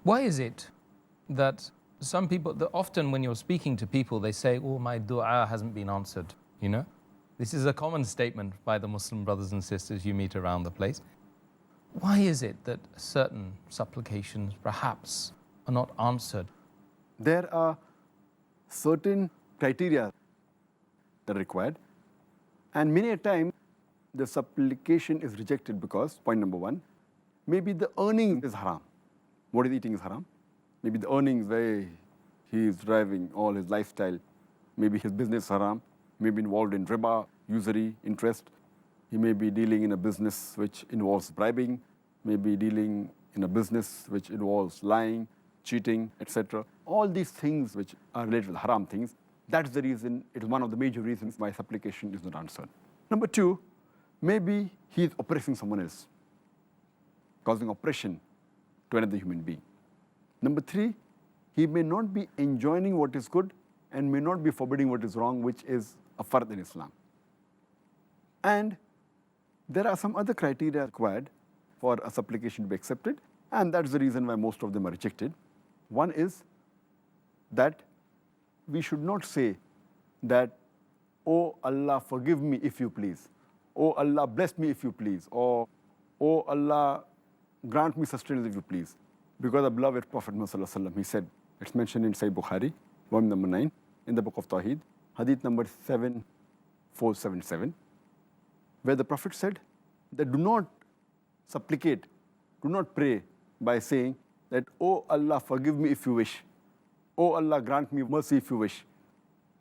Why is it that some people, that often when you're speaking to people, they say, oh, my dua hasn't been answered, you know? This is a common statement by the Muslim brothers and sisters you meet around the place. Why is it that certain supplications perhaps are not answered? There are certain criteria that are required, and many a time the supplication is rejected because, point number one, maybe the earning is haram. What he's eating is haram. Maybe the earnings where he is driving all his lifestyle, maybe his business is haram, maybe involved in riba, usury, interest. He may be dealing in a business which involves bribing, maybe dealing in a business which involves lying, cheating, etc. All these things which are related to haram things, that's the reason, it is one of the major reasons why supplication is not answered. Number two, maybe he is oppressing someone else, causing oppression to another human being. Number three, he may not be enjoining what is good and may not be forbidding what is wrong, which is a fard in Islam. And there are some other criteria required for a supplication to be accepted, and that's the reason why most of them are rejected. One is that we should not say that, oh Allah, forgive me if you please, oh Allah, bless me if you please, or oh Allah, grant me sustenance if you please. Because the beloved Prophet Muhammad, he said, it's mentioned in Sahih Bukhari, volume number 9, in the book of Tawheed, Hadith number 7477, where the Prophet said that do not supplicate, do not pray by saying that, oh Allah, forgive me if you wish, oh Allah, grant me mercy if you wish,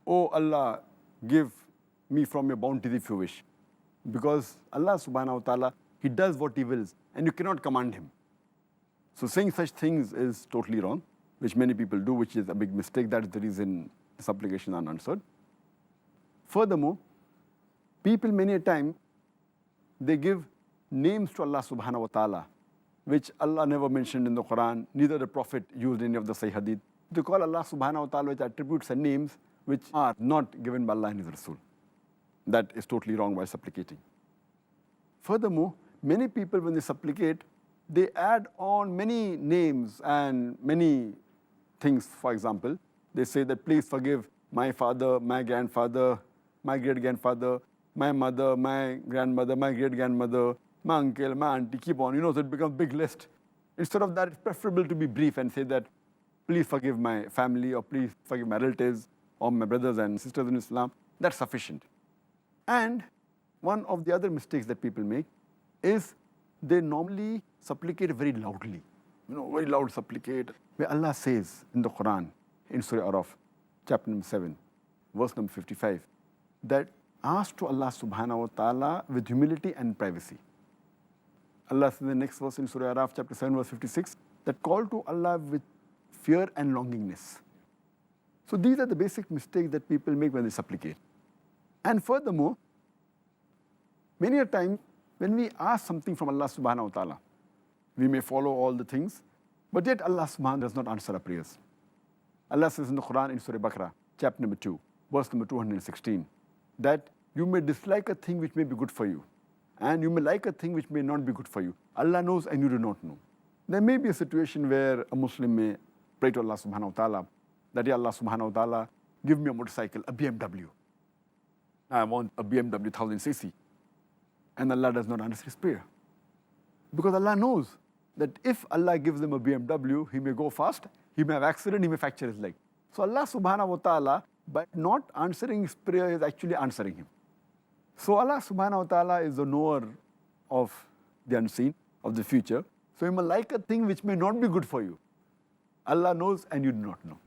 oh Allah, give me from your bounties if you wish. Because Allah subhanahu wa ta'ala, He does what He wills, and you cannot command Him. So saying such things is totally wrong, which many people do, which is a big mistake. That is the reason supplications are unanswered. Furthermore, people many a time, they give names to Allah subhanahu wa ta'ala, which Allah never mentioned in the Quran, neither the Prophet used any of the Sahih Hadith. They call Allah subhanahu wa ta'ala with attributes and names which are not given by Allah and His Rasul. That is totally wrong while supplicating. Furthermore, many people when they supplicate, they add on many names and many things. For example, they say that please forgive my father, my grandfather, my great-grandfather, my mother, my grandmother, my great-grandmother, my uncle, my auntie, keep on. So it becomes a big list. Instead of that, it's preferable to be brief and say that please forgive my family, or please forgive my relatives, or my brothers and sisters in Islam. That's sufficient. And one of the other mistakes that people make is they normally supplicate very loudly. Very loud supplicate. Where Allah says in the Quran, in Surah Araf, chapter number 7, verse number 55, that ask to Allah subhanahu wa ta'ala with humility and privacy. Allah says in the next verse in Surah Araf, chapter 7, verse 56, that call to Allah with fear and longingness. So these are the basic mistakes that people make when they supplicate. And furthermore, many a time, when we ask something from Allah subhanahu wa ta'ala, we may follow all the things, but yet Allah subhanahu wa ta'ala does not answer our prayers. Allah says in the Quran in Surah Baqarah, chapter number 2, verse number 216, that you may dislike a thing which may be good for you, and you may like a thing which may not be good for you. Allah knows and you do not know. There may be a situation where a Muslim may pray to Allah subhanahu wa ta'ala, that Ya Allah subhanahu wa ta'ala, give me a motorcycle, a BMW. I want a BMW 1000cc. And Allah does not answer his prayer. Because Allah knows that if Allah gives him a BMW, he may go fast, he may have accident, he may fracture his leg. So Allah subhanahu wa ta'ala, by not answering his prayer, is actually answering him. So Allah subhanahu wa ta'ala is the knower of the unseen, of the future. So you may like a thing which may not be good for you. Allah knows and you do not know.